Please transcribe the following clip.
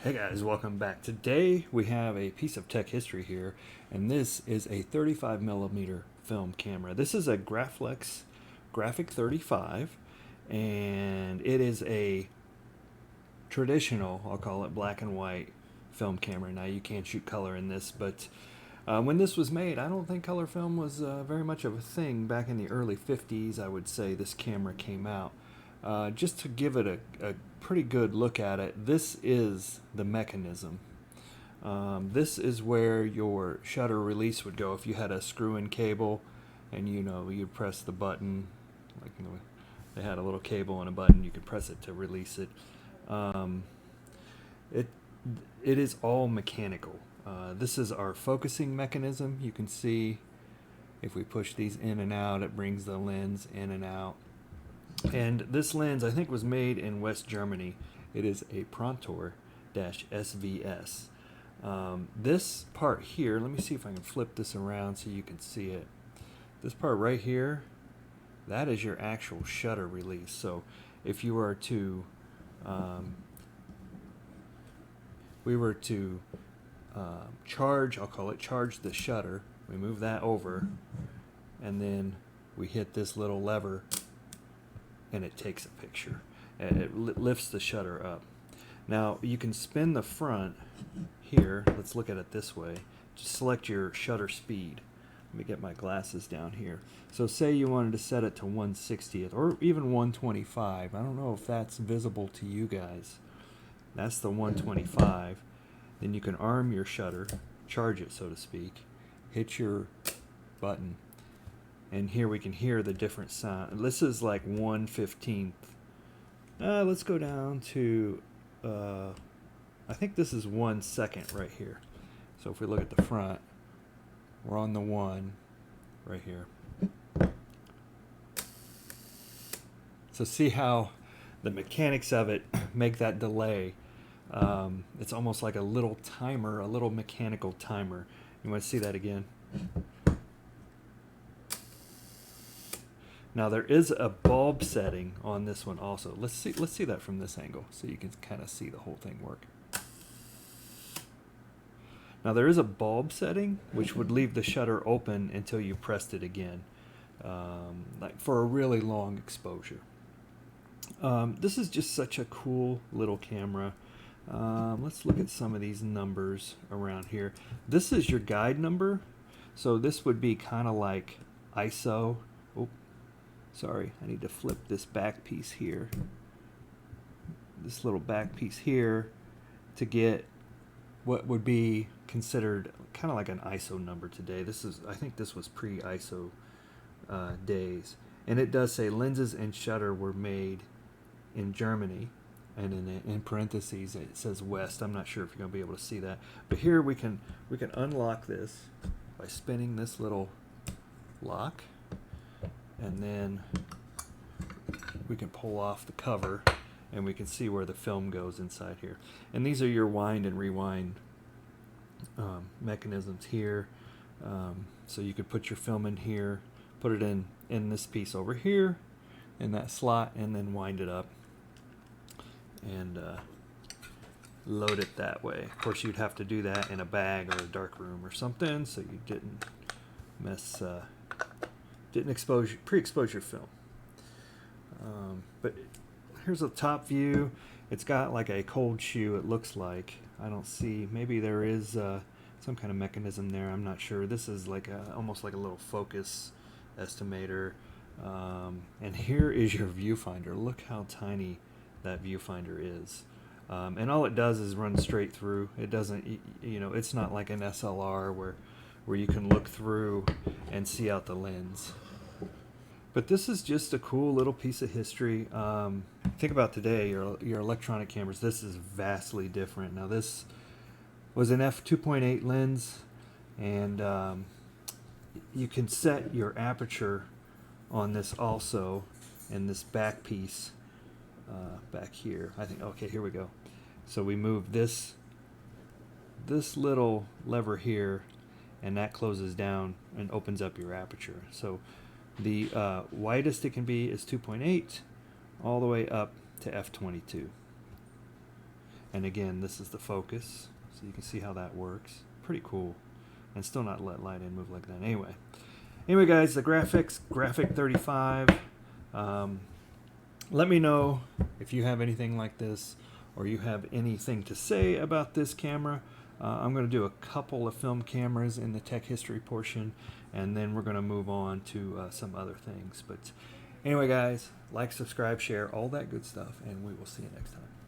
Hey guys, welcome back. Today we have a piece of tech history here, and this is a 35mm film camera. This is a Graflex Graphic 35, and it is a traditional, I'll call it black and white film camera. Now you can't shoot color in this, but when this was made, I don't think color film was very much of a thing. Back in the early 50s, I would say this camera came out. Just to give it a pretty good look at it, this is the mechanism. This is where your shutter release would go if you had a screw-in cable, and you press the button, like they had a little cable and a button. You could press it to release it. Um, it it is all mechanical. This is our focusing mechanism. You can see if we push these in and out, it brings the lens in and out. And this lens, I think, was made in West Germany. It is a Prontor-SVS. This part here, let me see if I can flip this around so you can see it. This part right here, that is your actual shutter release. So if you were to, charge, I'll call it charge the shutter, we move that over, and then we hit this little lever, and it takes a picture. It lifts the shutter up. Now you can spin the front here. Let's look at it this way. Just select your shutter speed. Let me get my glasses down here. So say you wanted to set it to 1/60th or even 125. I don't know if that's visible to you guys. That's the 125. Then you can arm your shutter, charge it so to speak, hit your button, and here we can hear the different sound. This is like 1/15th. Let's go down to, I think this is 1 second right here. So if we look at the front, we're on the 1 right here. So see how the mechanics of it make that delay. It's almost like a little timer, a little mechanical timer. You want to see that again? Now there is a bulb setting on this one also. Let's see that from this angle so you can kind of see the whole thing work. Now there is a bulb setting which would leave the shutter open until you pressed it again, like for a really long exposure. This is just such a cool little camera. Let's look at some of these numbers around here. This is your guide number, so this would be kind of like ISO. Oh, sorry, I need to flip this back piece here. This little back piece here to get what would be considered kind of like an ISO number today. I think this was pre-ISO days. And it does say lenses and shutter were made in Germany. And in parentheses it says West. I'm not sure if you're going to be able to see that. But here we can unlock this by spinning this little lock. And then we can pull off the cover, and we can see where the film goes inside here. And these are your wind and rewind mechanisms here. So you could put your film in here, put it in this piece over here, in that slot, and then wind it up and load it that way. Of course, you'd have to do that in a bag or a dark room or something, so you didn't pre-expose your film. But here's a top view. It's got like a cold shoe, it looks like. I don't see, maybe there is some kind of mechanism there, I'm not sure. This is like almost like a little focus estimator. And here is your viewfinder. Look how tiny that viewfinder is. And all it does is run straight through. It doesn't, it's not like an SLR where you can look through and see out the lens. But this is just a cool little piece of history. Think about today, your electronic cameras. This is vastly different. Now this was an f2.8 lens, and you can set your aperture on this also, in this back piece back here. I think, okay, here we go. So we move this little lever here, and that closes down and opens up your aperture. So the widest it can be is 2.8 all the way up to f22. And again, this is the focus, so you can see how that works. Pretty cool. And still not let light in move like that. Anyway guys, the Graflex Graphic 35. Let me know if you have anything like this, or you have anything to say about this camera. I'm going to do a couple of film cameras in the tech history portion, and then we're going to move on to some other things. But anyway guys, like, subscribe, share, all that good stuff, and we will see you next time.